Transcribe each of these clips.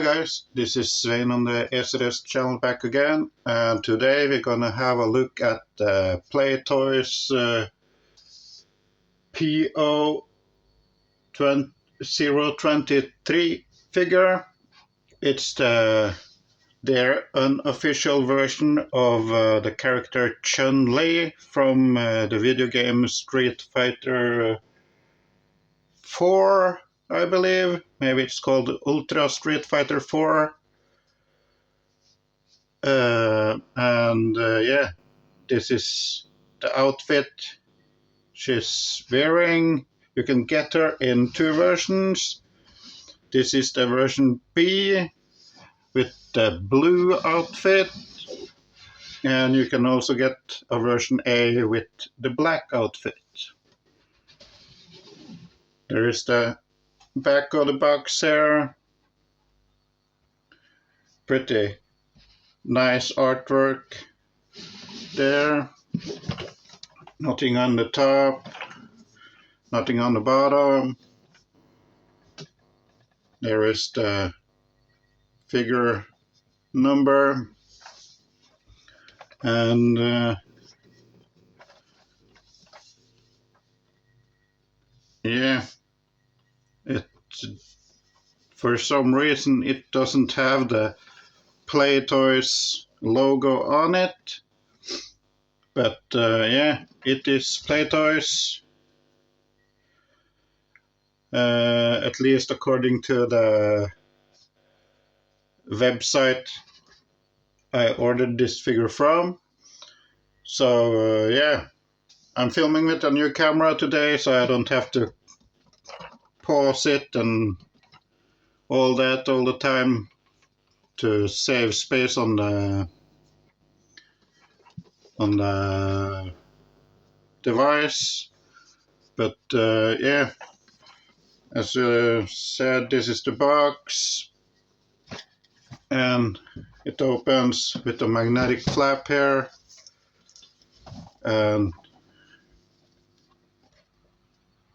Hi guys, this is Svein on the SRS channel back again, and today we're gonna have a look at the Play Toys P023 figure. It's their unofficial version of the character Chun-Li from the video game Street Fighter 4, I believe. Maybe it's called Ultra Street Fighter 4. Yeah, this is the outfit she's wearing. You can get her in two versions. This is the version B with the blue outfit, and you can also get a version A with the black outfit. There is the back of the box here. Pretty nice artwork there. Nothing on the top, nothing on the bottom. There is the figure number, and yeah, for some reason it doesn't have the Play Toys logo on it, but yeah, it is Play Toys, at least according to the website I ordered this figure from. So yeah, I'm filming with a new camera today, so I don't have to pause it and all that all the time to save space on the device. But yeah, as I said, this is the box, and it opens with a magnetic flap here, and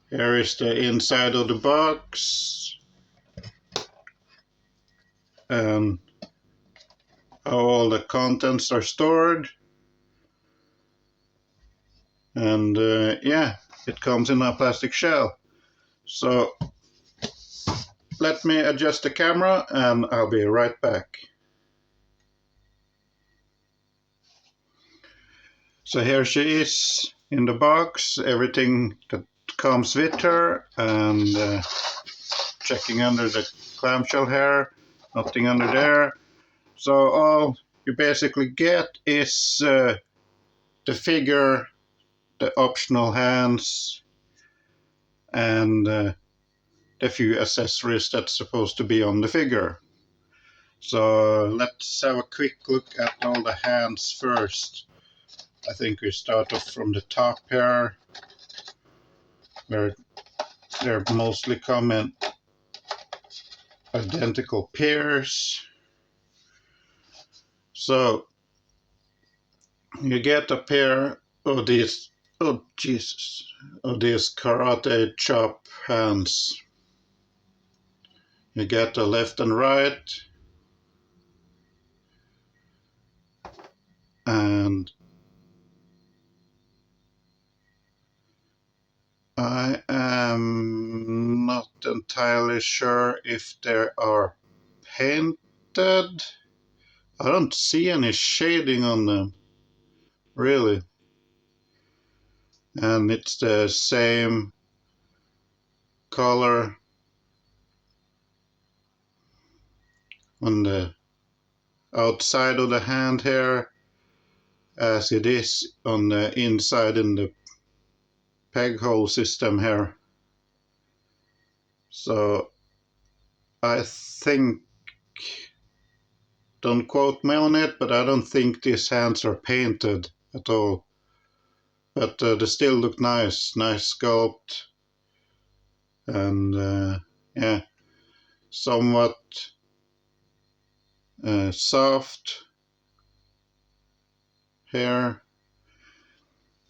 here is the inside of the box, and how all the contents are stored. And yeah, it comes in a plastic shell. So let me adjust the camera and I'll be right back. So here she is in the box, everything that comes with her, and checking under the clamshell here, nothing under there. So all you basically get is the figure, the optional hands, and the few accessories that's supposed to be on the figure. So let's have a quick look at all the hands first. I think we start off from the top here, where they're mostly come in identical pairs. So you get a pair of these, oh Jesus, of these karate chop hands. You get a left and right, and I am not entirely sure if they are painted. I don't see any shading on them, really. And it's the same color on the outside of the hand here as it is on the inside in the peg hole system here. So I think, don't quote me on it, but I don't think these hands are painted at all. But they still look nice, nice sculpt, and yeah, somewhat soft here.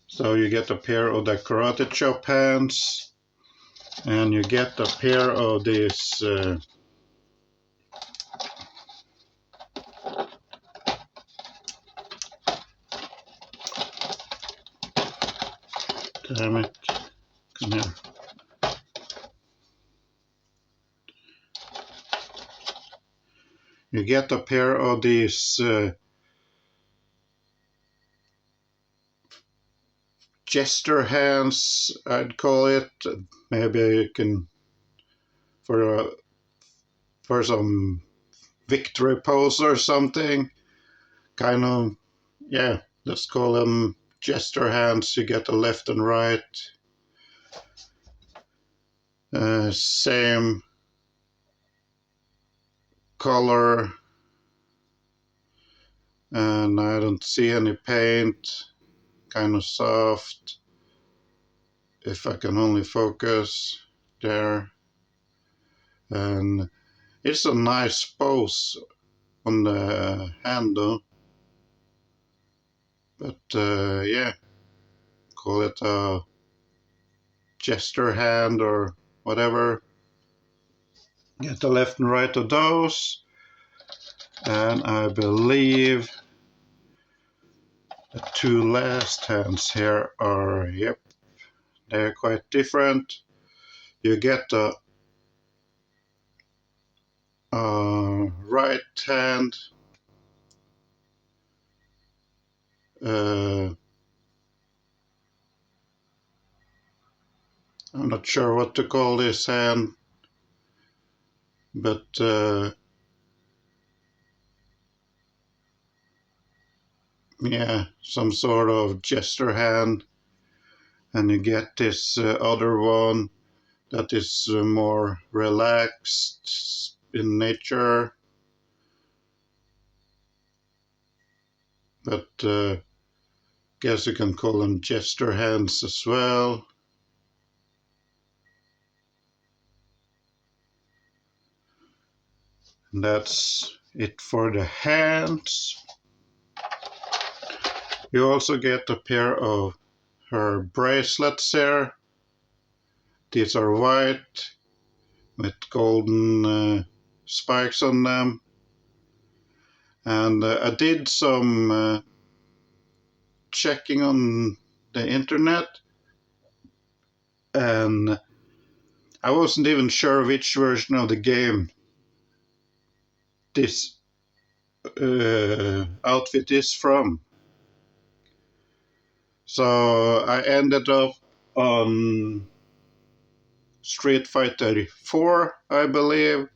So you get a pair of the karate chop hands, and you get a pair of these Damn it. Come here. You get a pair of these gesture hands, I'd call it. Maybe you can, for some victory pose or something. Kind of, yeah, let's call them gesture hands. You get the left and right. Same color. And I don't see any paint. Kind of soft. If I can only focus there. And it's a nice pose on the handle. But yeah, call it a gesture hand or whatever. Get the left and right of those. And I believe the two last hands here are, yep, they're quite different. You get the right hand I'm not sure what to call this hand, but yeah, some sort of gesture hand. And you get this other one that is more relaxed in nature. But guess you can call them gesture hands as well. And that's it for the hands. You also get a pair of her bracelets here. These are white with golden spikes on them. And I did some checking on the internet, and I wasn't even sure which version of the game this outfit is from. So I ended up on Street Fighter 4, I believe,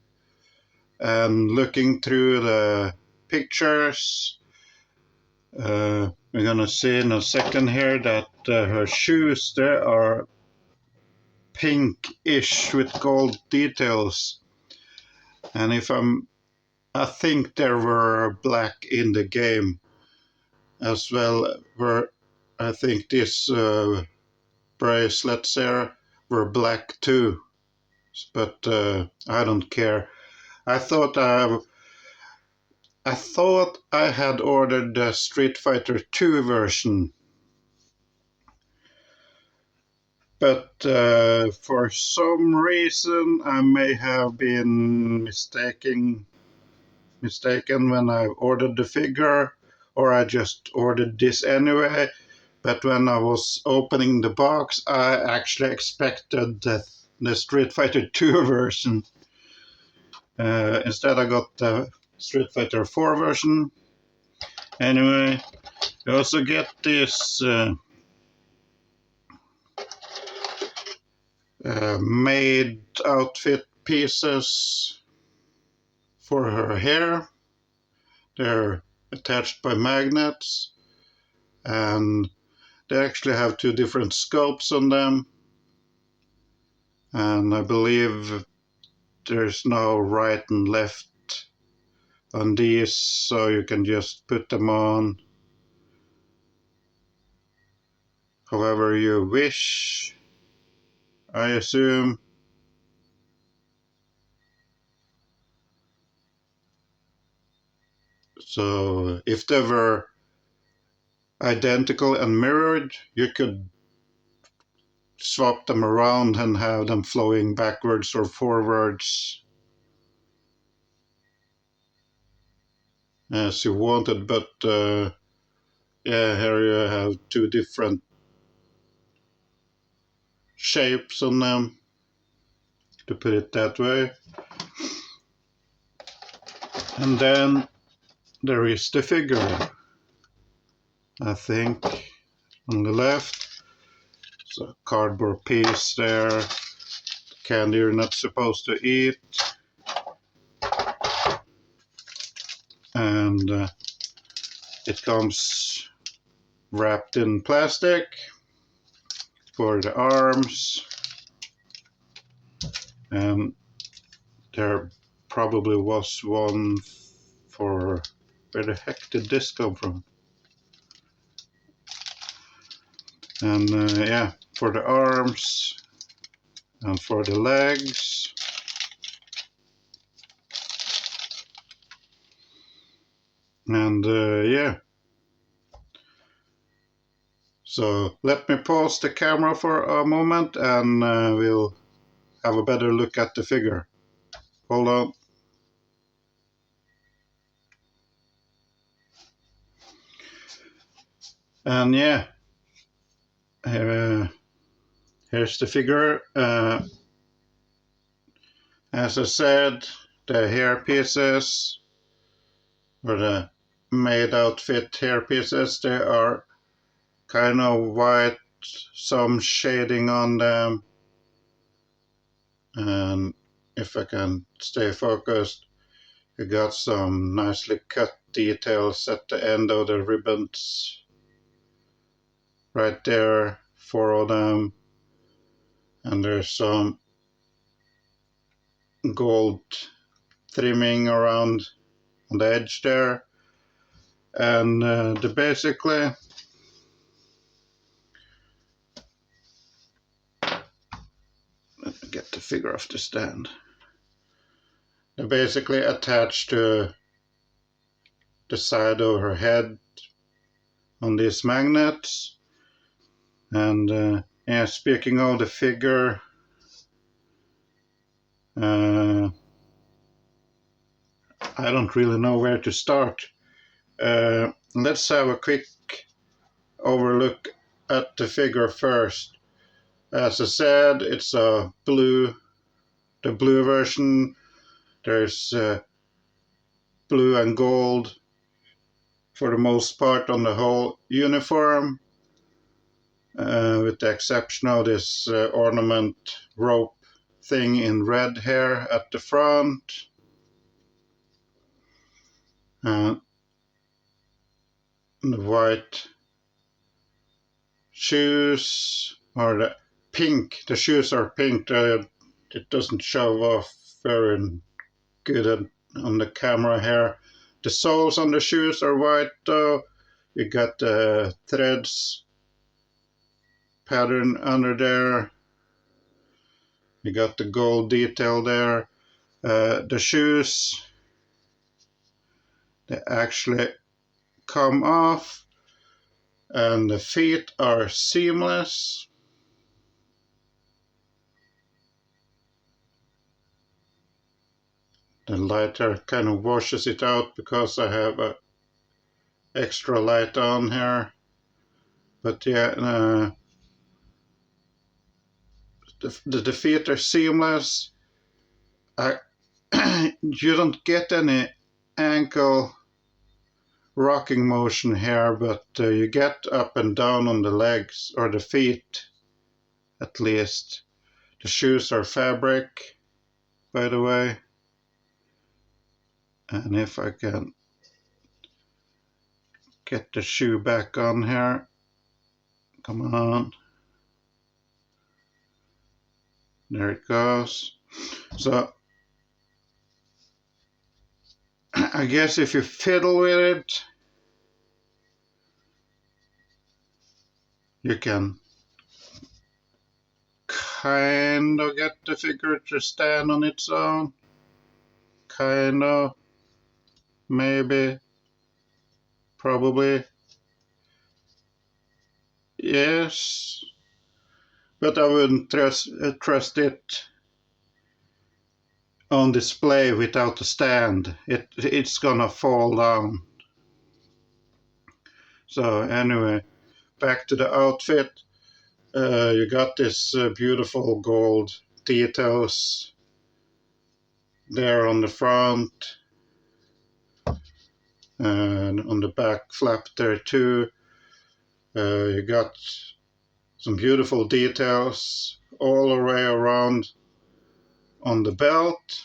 and looking through the pictures, we're gonna see in a second here that her shoes there are pinkish with gold details, and I think there were black in the game as well. Where I think these bracelets here were black too, but I don't care. I thought I had ordered the Street Fighter 2 version, but for some reason I may have been mistaken when I ordered the figure, or I just ordered this anyway. But when I was opening the box, I actually expected the Street Fighter 2 version. Instead, I got the Street Fighter 4 version. Anyway, you also get this made outfit pieces for her hair. They're attached by magnets, and they actually have two different sculpts on them. And I believe there's no right and left on these, so you can just put them on however you wish, I assume. So if they were identical and mirrored, you could swap them around and have them flowing backwards or forwards as you wanted. But yeah, here you have two different shapes on them, to put it that way. And then there is the figure, I think, on the left. So a cardboard piece there, candy you're not supposed to eat. And it comes wrapped in plastic for the arms. And there probably was one for, where the heck did this come from? And yeah, for the arms and for the legs. And yeah. So let me pause the camera for a moment and we'll have a better look at the figure. Hold on. And yeah, here's the figure. As I said, the hair pieces, or the made outfit hair pieces, they are kind of white, some shading on them. And if I can stay focused, you got some nicely cut details at the end of the ribbons. Right there, 4 of them. And there's some gold trimming around on the edge there. And basically, let me get the figure off the stand. They're basically attached to the side of her head on these magnets. And yeah, speaking of the figure, I don't really know where to start. Let's have a quick overlook at the figure first. As I said, it's a blue, the blue version. There's blue and gold for the most part on the whole uniform, with the exception of this ornament rope thing in red hair at the front. The white shoes, or the pink, the shoes are pink. It doesn't show off very good on the camera here. The soles on the shoes are white though. You got the threads pattern under there. You got the gold detail there. The shoes, they actually come off, and the feet are seamless. The lighter kind of washes it out because I have a extra light on here. But yeah, the feet are seamless. You don't get any ankle rocking motion here, but you get up and down on the legs, or the feet at least. The shoes are fabric, by the way. And if I can get the shoe back on here, come on. There it goes. So I guess if you fiddle with it, you can kind of get the figure to stand on its own. Kind of. Maybe. Probably. Yes. But I wouldn't trust it on display without a stand. It's gonna fall down. So anyway, back to the outfit. You got this beautiful gold details there on the front and on the back flap there too. You got some beautiful details all the way around on the belt,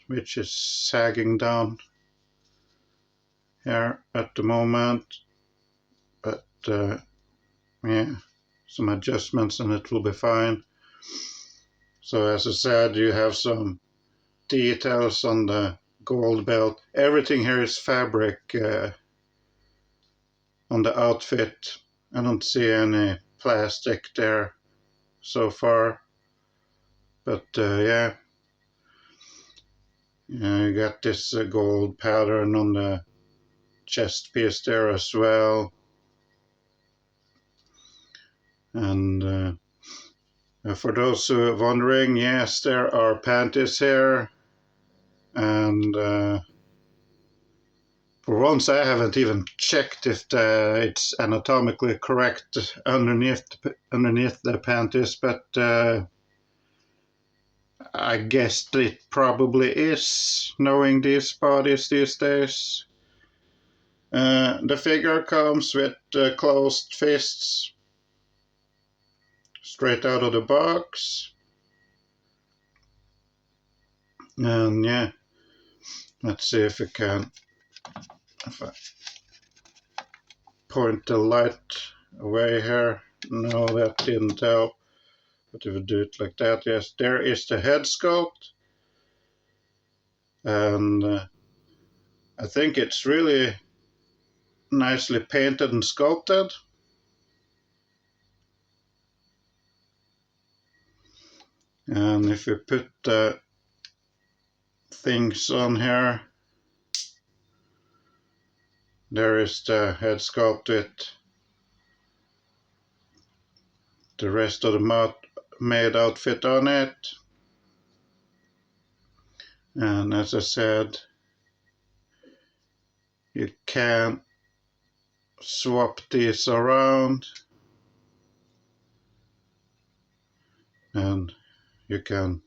which is sagging down here at the moment, but yeah, some adjustments and it will be fine. So as I said, you have some details on the gold belt. Everything here is fabric on the outfit. I don't see any plastic there so far, but yeah, you got this gold pattern on the chest piece there as well. And for those who are wondering, yes, there are panties here, and for once I haven't even checked if it's anatomically correct underneath the panties, but I guess it probably is, knowing these bodies these days. The figure comes with closed fists, straight out of the box. And yeah, let's see if I point the light away here. No, that didn't help. But if we do it like that, yes, there is the head sculpt. And I think it's really nicely painted and sculpted. And if we put the things on here, there is the head sculpt with the rest of the maid outfit on it. And as I said, you can swap these around, and you can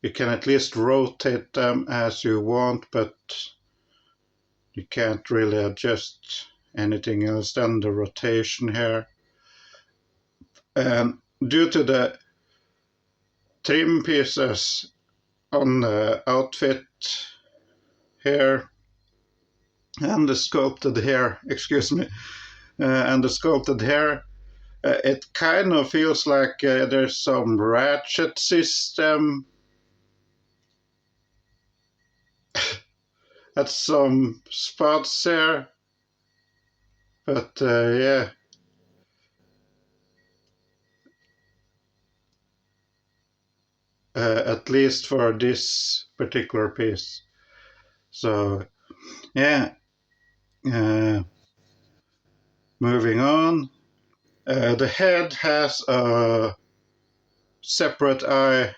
at least rotate them as you want, but you can't really adjust anything else than the rotation here. And due to the trim pieces on the outfit here and the sculpted hair, and the sculpted hair, it kind of feels like there's some ratchet system at some spots there, but yeah, at least for this particular piece. So yeah, moving on. The head has a separate eye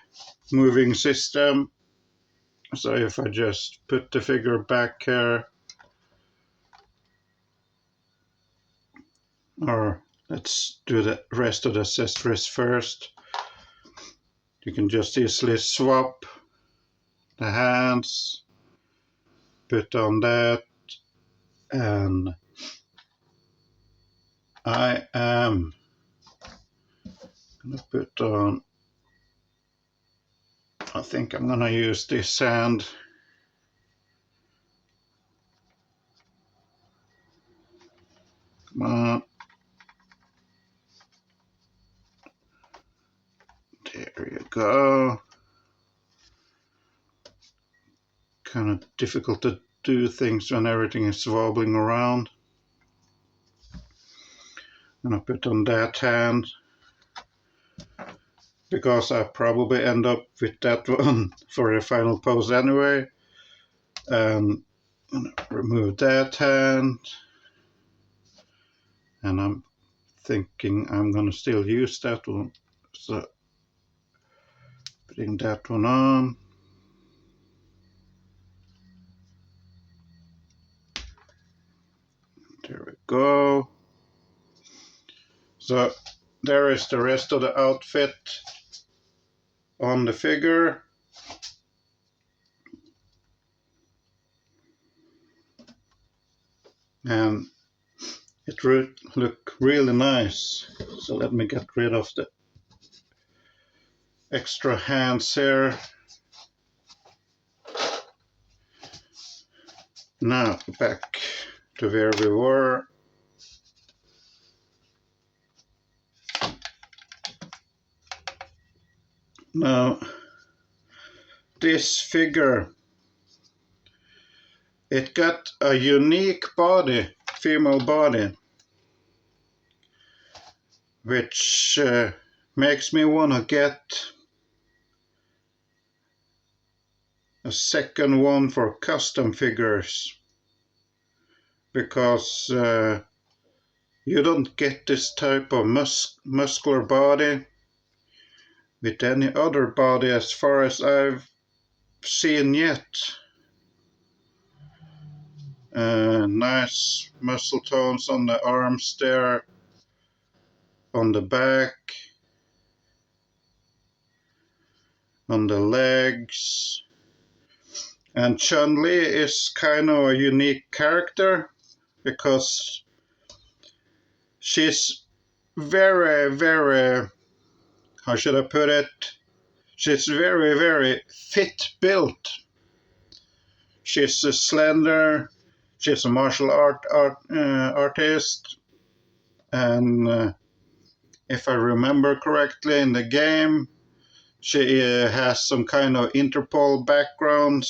moving system. So if I just put the figure back here, or let's do the rest of the accessories first. You can just easily swap the hands, put on that, and I am gonna put on, I think I'm gonna use this hand. Come on. There you go. Kind of difficult to do things when everything is wobbling around. I'm gonna put on that hand, because I probably end up with that one for the final pose anyway. I'm gonna remove that hand, and I'm thinking I'm gonna still use that one, so putting that one on. There we go. So there is the rest of the outfit on the figure. And it look really nice. So let me get rid of the extra hands here. Now back to where we were. Now this figure, it got a unique body, female body, which makes me want to get a second one for custom figures, because you don't get this type of muscular body with any other body as far as I've seen yet. Nice muscle tones on the arms there, on the back, on the legs. And Chun-Li is kind of a unique character because she's very, how should I put it? She's very fit built. She's slender. She's a martial artist, and if I remember correctly, in the game, she has some kind of Interpol background.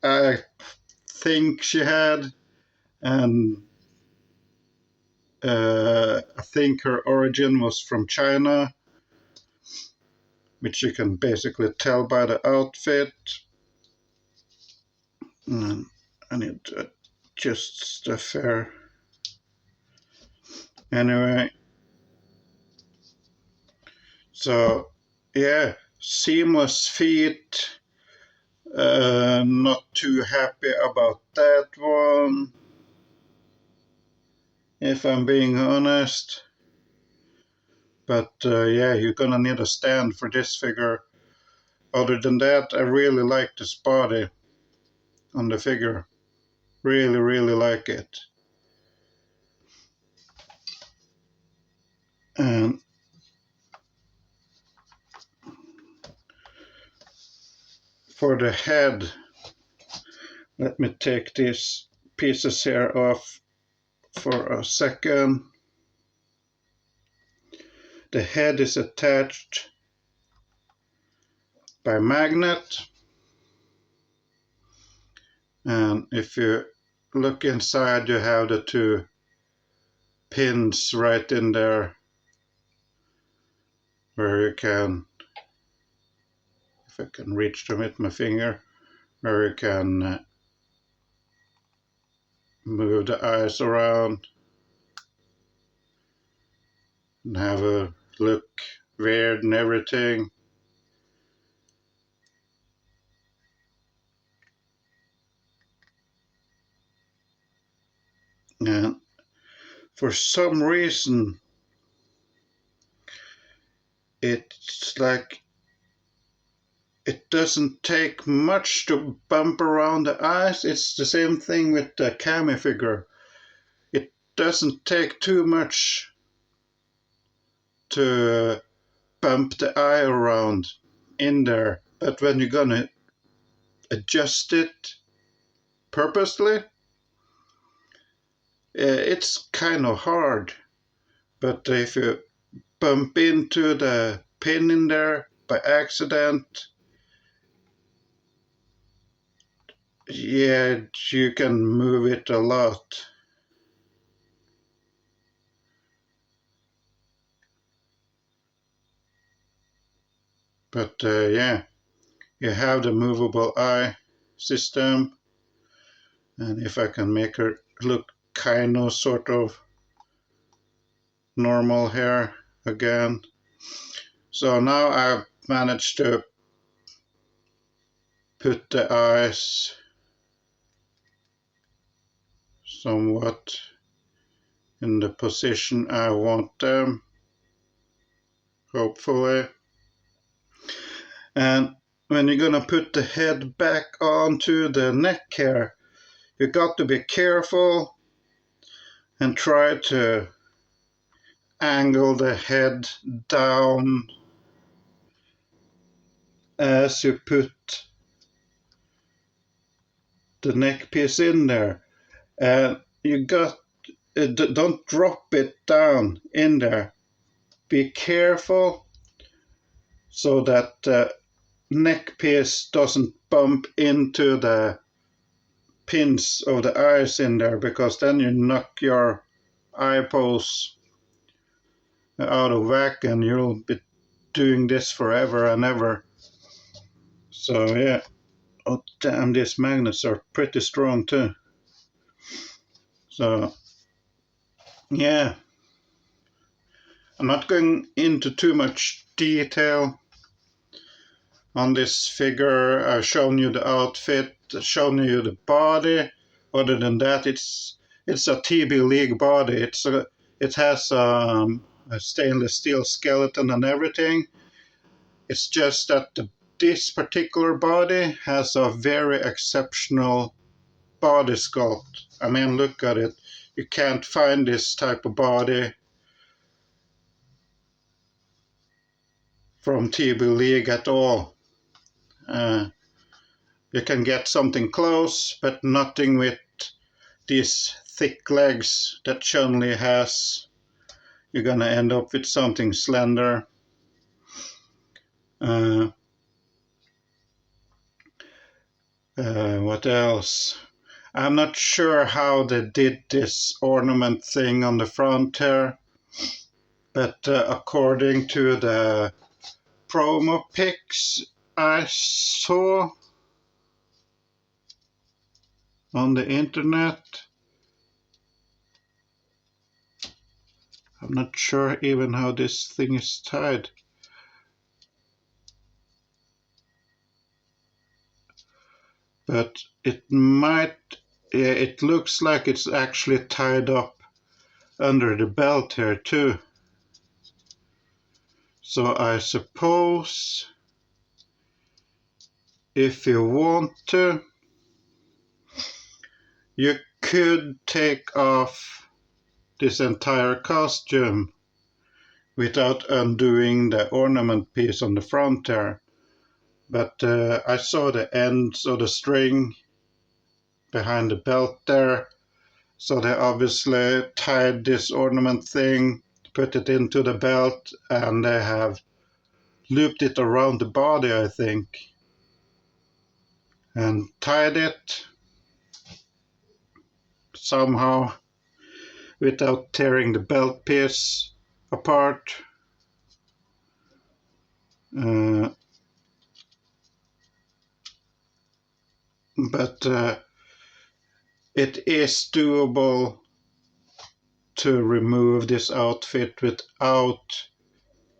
I think she had, and I think her origin was from China, which you can basically tell by the outfit. I need to adjust stuff here. Anyway, so yeah, seamless feet. Not too happy about that one, if I'm being honest. But yeah, you're gonna need a stand for this figure. Other than that, I really like this body on the figure. Really like it. And for the head, let me take these pieces here off for a second. The head is attached by magnet, and if you look inside, you have the two pins right in there where you can, if I can reach them with my finger, where you can move the eyes around and have a look weird and everything. And for some reason, it's like it doesn't take much to bump around the eyes. It's the same thing with the Kami figure. It doesn't take too much to bump the eye around in there. But when you're gonna adjust it purposely, it's kind of hard. But if you bump into the pin in there by accident, yeah, you can move it a lot. But yeah, you have the movable eye system, and if I can make her look kind of sort of normal here again. So now I've managed to put the eyes somewhat in the position I want them, hopefully. And when you're gonna put the head back onto the neck here, you got to be careful and try to angle the head down as you put the neck piece in there. And you got, don't drop it down in there. Be careful so that the neck piece doesn't bump into the pins of the eyes in there, because then you knock your eye pose out of whack and you'll be doing this forever and ever. So yeah. Oh damn, these magnets are pretty strong too. So yeah, I'm not going into too much detail on this figure. I've shown you the outfit, shown you the body. Other than that, it's a TB League body. It has a stainless steel skeleton and everything. It's just that this particular body has a very exceptional body sculpt. I mean, look at it. You can't find this type of body from TB League at all. You can get something close, but nothing with these thick legs that Chun-Li has. You're gonna end up with something slender. What else? I'm not sure how they did this ornament thing on the front here, but according to the promo pics I saw on the internet, I'm not sure even how this thing is tied. But it might, yeah, it looks like it's actually tied up under the belt here too. So I suppose if you want to, you could take off this entire costume without undoing the ornament piece on the front there. But I saw the ends of the string behind the belt there, so they obviously tied this ornament thing, put it into the belt, and they have looped it around the body, I think, and tied it somehow without tearing the belt piece apart. But it is doable to remove this outfit without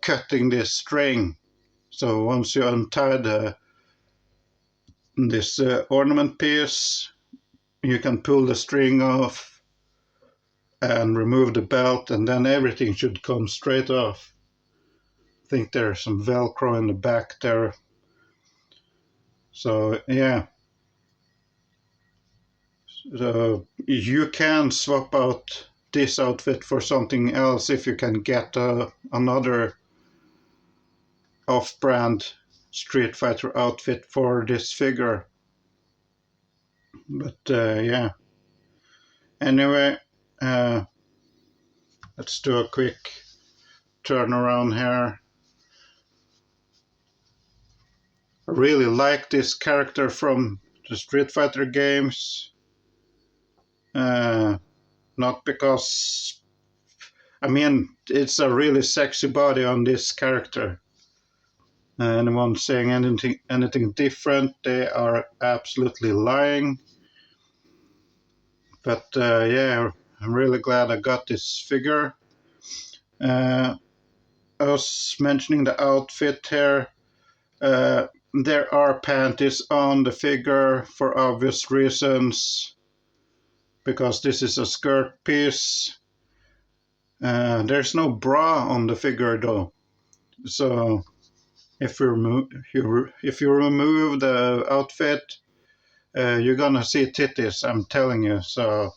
cutting this string. So once you untie this ornament piece, you can pull the string off and remove the belt, and then everything should come straight off. I think there's some Velcro in the back there. So yeah. So you can swap out this outfit for something else if you can get another off-brand Street Fighter outfit for this figure. But yeah. Anyway, let's do a quick turnaround here. I really like this character from the Street Fighter games. Not because, I mean, it's a really sexy body on this character. Anyone saying anything different, they are absolutely lying. But yeah, I'm really glad I got this figure. I was mentioning the outfit here. There are panties on the figure for obvious reasons, because this is a skirt piece. There's no bra on the figure though, so if you remove the outfit, you're gonna see titties, I'm telling you. So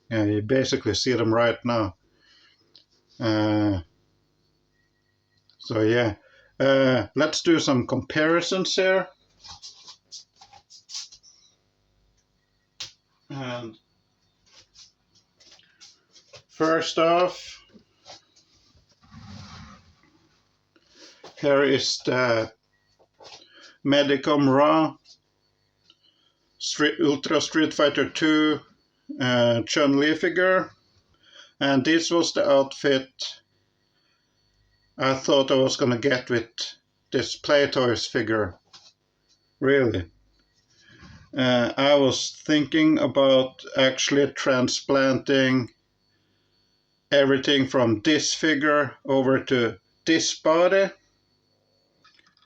yeah, you basically see them right now. So yeah, let's do some comparisons here. And first off, here is the Medicom Raw Ultra Street Fighter 2 Chun-Li figure. And this was the outfit I thought I was gonna get with this Playtoys figure. Really. I was thinking about actually transplanting everything from this figure over to this body,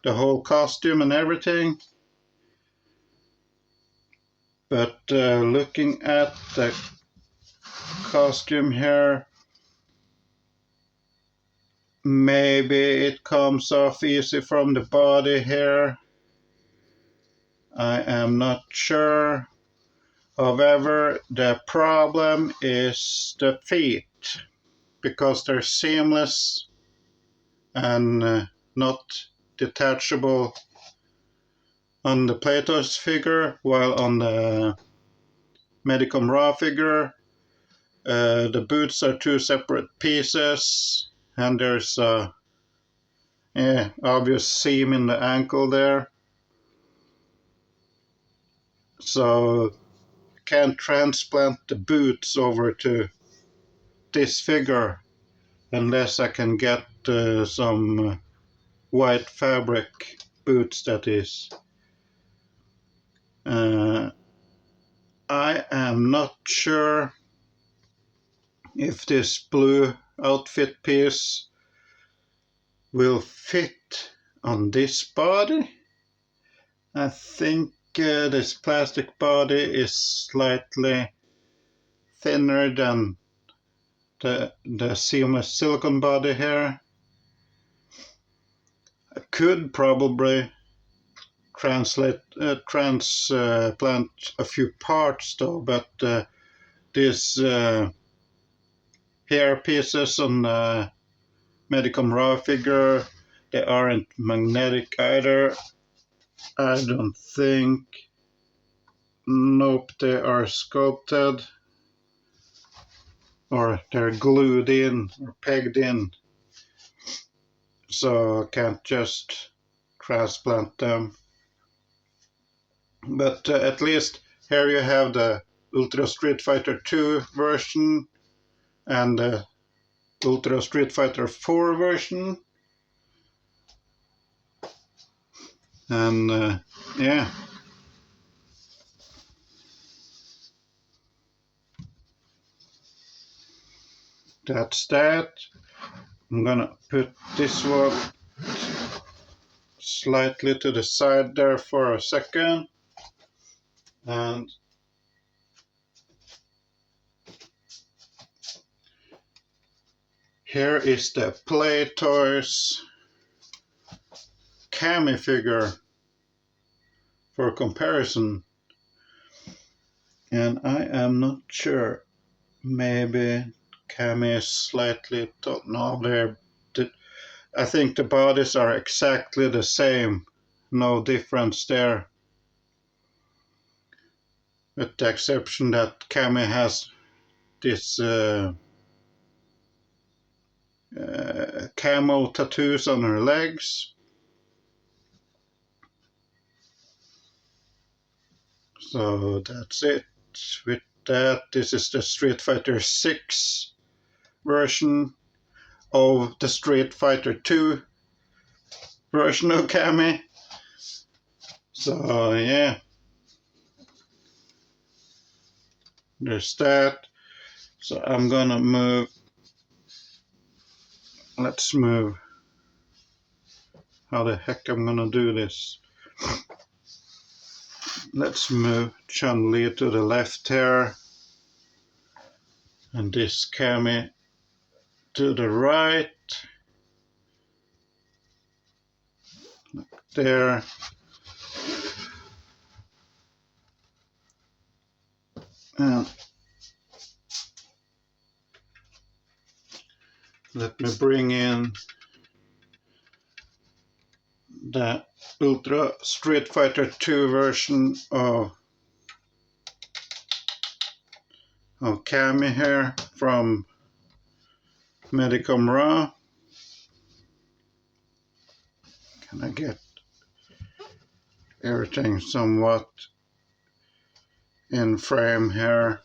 the whole costume and everything. But looking at the costume here, maybe it comes off easy from the body here. I am not sure. However, the problem is the feet, because they're seamless and not detachable on the Playtoys figure, while on the Medicom Raw figure, the boots are two separate pieces, and there's a obvious seam in the ankle there. So can't transplant the boots over to this figure unless I can get some white fabric boots, that is. I am not sure if this blue outfit piece will fit on this body. I think this plastic body is slightly thinner than the seamless silicone body here. I could probably transplant a few parts though, but these hair pieces on the Medicom Raw figure, they aren't magnetic either, I don't think. Nope, they are sculpted, or they're glued in or pegged in, so I can't just transplant them. But at least here you have the Ultra Street Fighter 2 version and the Ultra Street Fighter 4 version. And yeah. That's that. I'm gonna put this one slightly to the side there for a second. And here is the Playtoys Cammy figure for comparison. And I am not sure. Maybe Cammy is slightly tall. No, I think the bodies are exactly the same. No difference there. With the exception that Cammy has this camo tattoos on her legs. So that's it with that. This is the Street Fighter 6 version of the Street Fighter 2 version of Cammy. So yeah, there's that. So I'm gonna move. Let's move. How the heck I'm gonna do this? Let's move Chun-Li to the left here, and this Cammy to the right, there. And let me bring in the Ultra Street Fighter 2 version of Kami here from Medicom Raw. Can I get everything somewhat in frame here?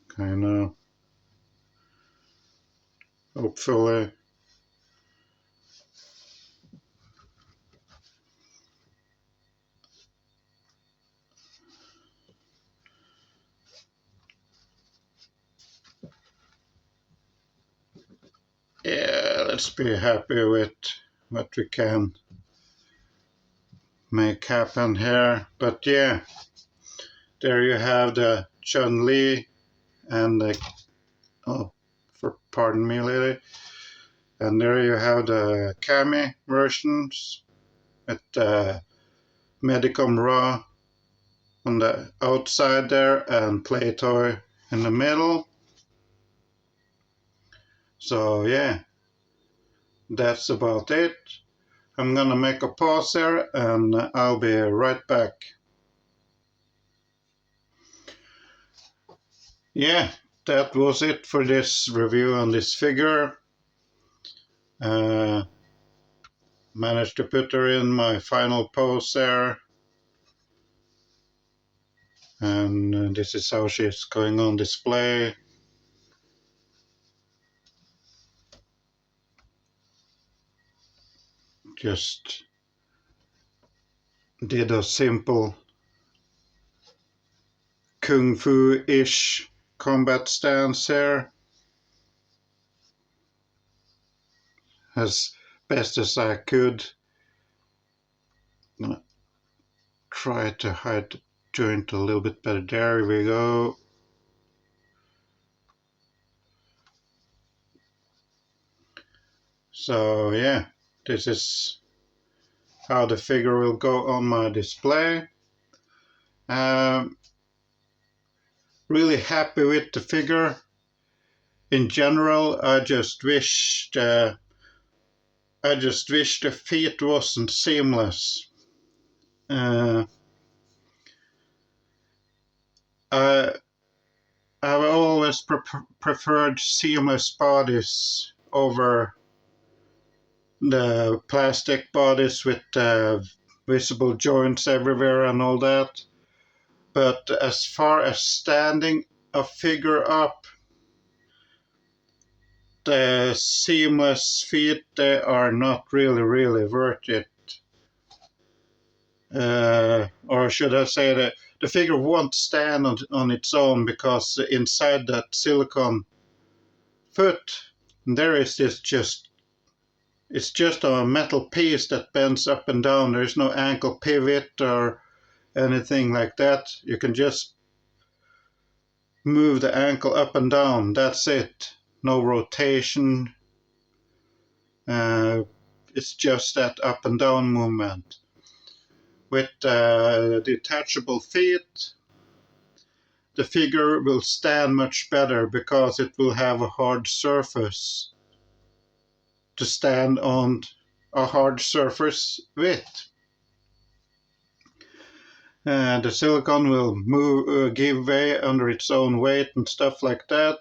Kind of, hopefully. Yeah, let's be happy with what we can make happen here. But yeah, there you have the Chun-Li and the, pardon me lady, and there you have the Kami versions with the Medicom Raw on the outside there and Play Toy in the middle. So yeah, that's about it. I'm gonna make a pause here and I'll be right back. Yeah, that was it for this review on this figure. Managed to put her in my final pose there. And this is how she's going on display. Just did a simple kung fu-ish combat stance here, as best as I could. I'm gonna try to hide the joint a little bit better. There we go. So yeah, this is how the figure will go on my display. Really happy with the figure. In general, I just wish the feet wasn't seamless. I've always preferred seamless bodies over the plastic bodies with visible joints everywhere and all that. But as far as standing a figure up, the seamless feet, they are not really worth it. Or should I say that the figure won't stand on its own, because inside that silicone foot there is it's just a metal piece that bends up and down. There's no ankle pivot or anything like that. You can just move the ankle up and down, that's it. No rotation. It's just that up and down movement. With detachable feet, the figure will stand much better because it will have a hard surface to stand on, a hard surface with. The silicone will give way under its own weight and stuff like that.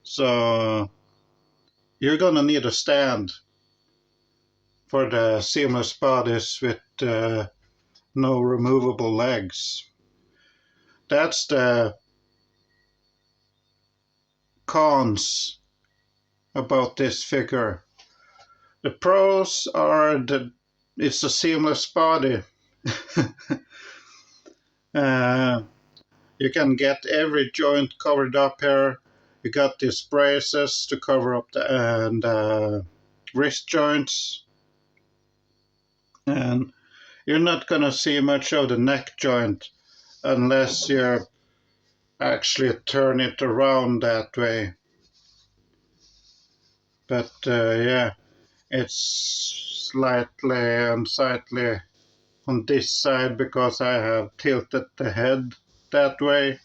So you're gonna need a stand for the seamless bodies with no removable legs. That's the cons about this figure. The pros are that it's a seamless body. You can get every joint covered up here. You got these braces to cover up the wrist joints, and you're not gonna see much of the neck joint. unless you actually turn it around that way. But yeah, it's slightly unsightly on this side because I have tilted the head that way.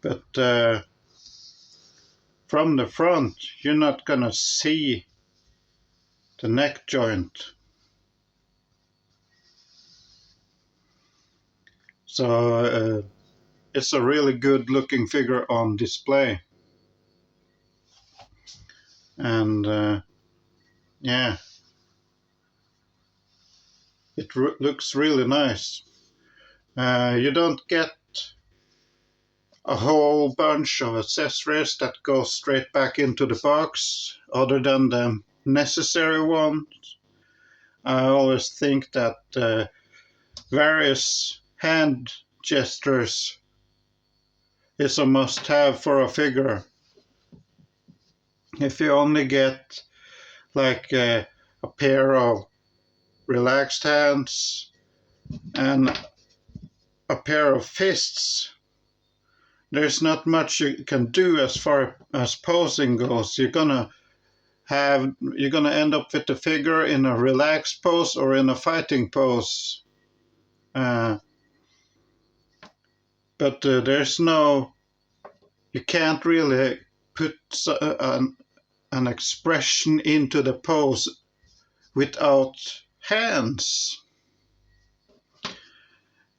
But from the front, you're not gonna see the neck joint. So it's a really good looking figure on display. And yeah, it looks really nice. You don't get a whole bunch of accessories that go straight back into the box other than the necessary ones. I always think that various hand gestures is a must-have for a figure. If you only get like a pair of relaxed hands and a pair of fists, there's not much you can do as far as posing goes. You're gonna end up with the figure in a relaxed pose or in a fighting pose. But there's no, you can't really put an expression into the pose without hands.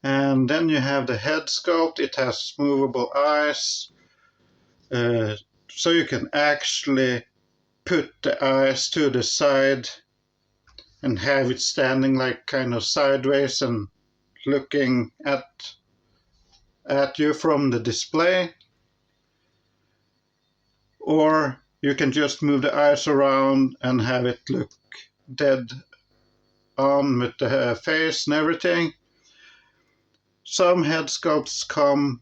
And then you have the head sculpt. It has movable eyes, so you can actually put the eyes to the side and have it standing like kind of sideways and looking at you from the display. Or you can just move the eyes around and have it look dead on with the face and everything. Some head sculpts come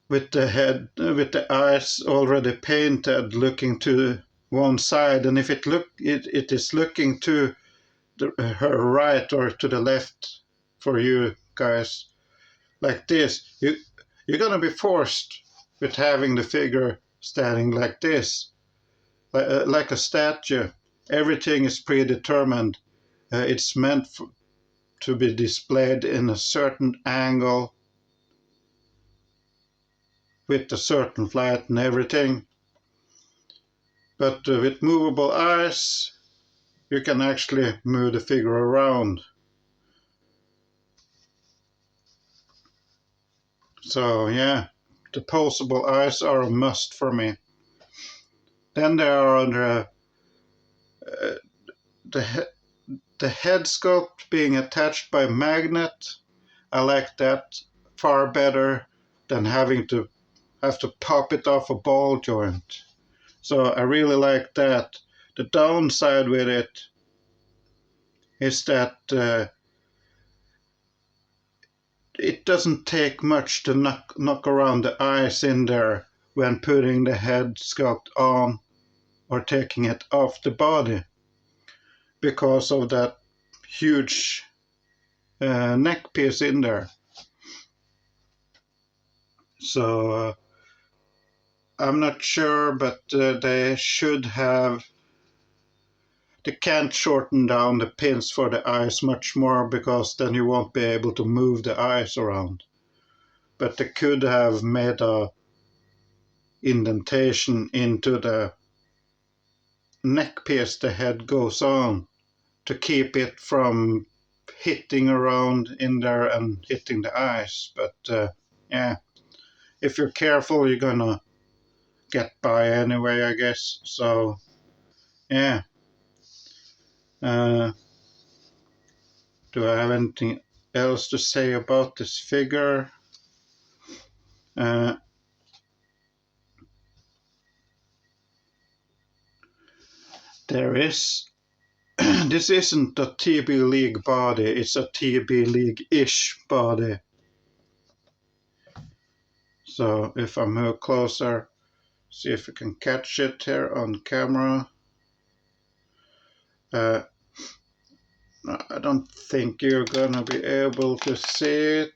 with the eyes already painted, looking to one side, and if it is looking to her right or to the left for you guys like this, you're gonna be forced with having the figure standing like this, like a statue. Everything is predetermined. It's meant to be displayed in a certain angle with a certain light and everything. But with movable eyes, you can actually move the figure around. So yeah, the posable eyes are a must for me. Then there are the head sculpt being attached by magnet. I like that far better than having to pop it off a ball joint. So I really like that. The downside with it is that it doesn't take much to knock around the eyes in there when putting the head sculpt on or taking it off the body, because of that huge neck piece in there. So I'm not sure, but they can't shorten down the pins for the eyes much more, because then you won't be able to move the eyes around. But they could have made a indentation into the neck piece the head goes on to keep it from hitting around in there and hitting the eyes. But yeah, if you're careful, you're gonna get by anyway, I guess. So yeah. Do I have anything else to say about this figure? There is this isn't a TB League body, it's a TB League-ish body. So if I move closer, see if we can catch it here on camera. I don't think you're gonna be able to see it.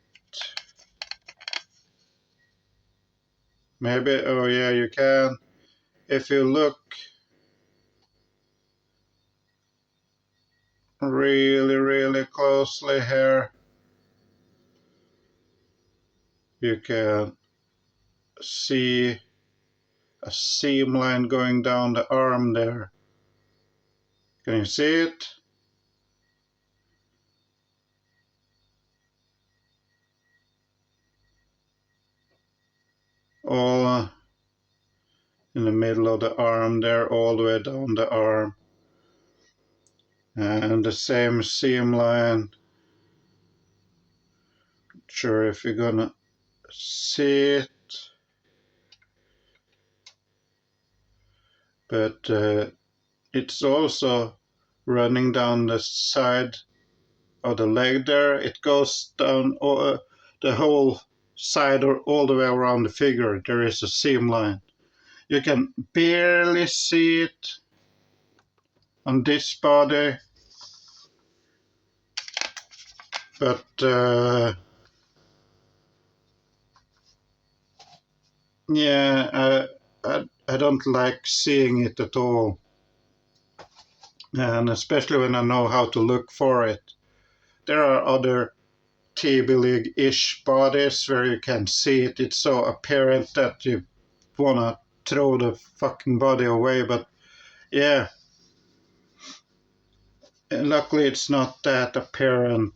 Maybe, oh yeah, you can. If you look really closely here, you can see a seam line going down the arm there. Can you see it? All in the middle of the arm there, all the way down the arm. And the same seam line. Not sure if you're gonna see it, but it's also running down the side of the leg there. It goes down the whole side or all the way around the figure. There is a seam line. You can barely see it on this body, but yeah, I don't like seeing it at all, and especially when I know how to look for it. There are other TB League-ish bodies where you can see it. It's so apparent that you wanna throw the fucking body away, but yeah, and luckily it's not that apparent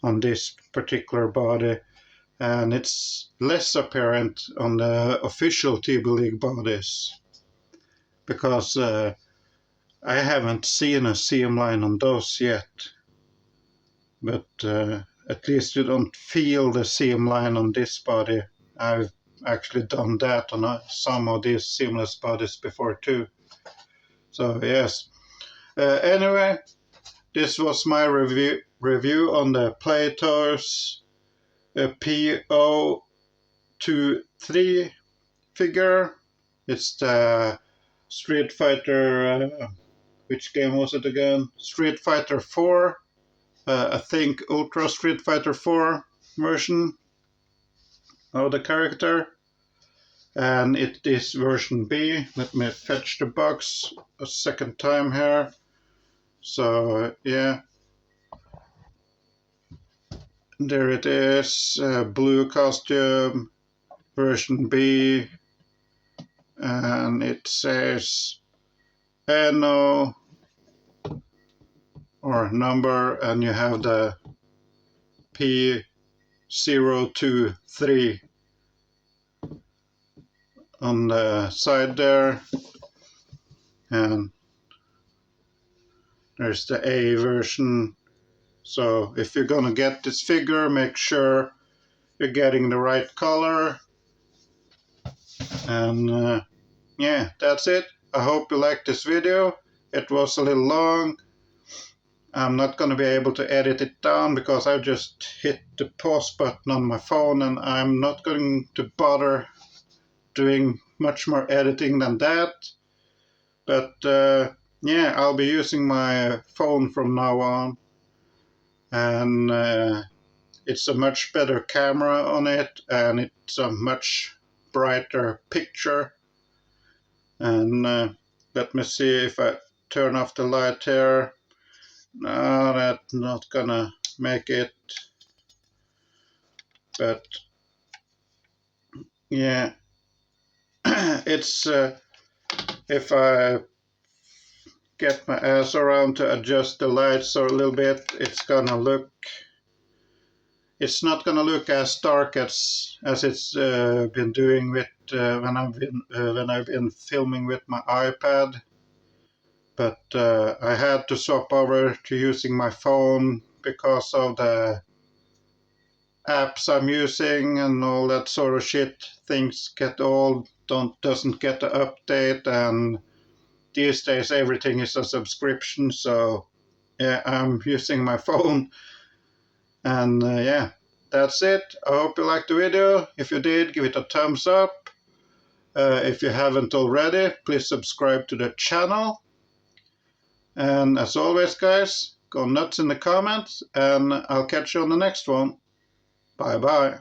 on this particular body, and it's less apparent on the official TB League bodies, because I haven't seen a seam line on those yet, but at least you don't feel the seam line on this body. I've actually done that on some of these seamless bodies before too. So yes. Anyway, this was my review on the Plato's P023 figure. It's the Street Fighter, which game was it again? Street Fighter 4, I think Ultra Street Fighter 4 version of the character. And it is version B. Let me fetch the box a second time here. So yeah, there it is, blue costume, version B, and it says NO or number, and you have the P023 on the side there, and there's the A version. So if you're gonna get this figure, make sure you're getting the right color. And yeah, that's it. I hope you liked this video. It was a little long. I'm not going to be able to edit it down because I just hit the pause button on my phone, and I'm not going to bother doing much more editing than that. But yeah, I'll be using my phone from now on, and it's a much better camera on it, and it's a much brighter picture. And let me see if I turn off the light here. No, that's not gonna make it. But yeah, it's if I get my ass around to adjust the lights a little bit, it's not gonna look as dark as it's been doing with when I've been filming with my iPad. But I had to swap over to using my phone because of the apps I'm using and all that sort of shit. Things get old, doesn't get the update, and these days everything is a subscription. So yeah, I'm using my phone, and yeah, that's it. I hope you liked the video. If you did, give it a thumbs up. If you haven't already, please subscribe to the channel. And as always, guys, go nuts in the comments, and I'll catch you on the next one. Bye bye.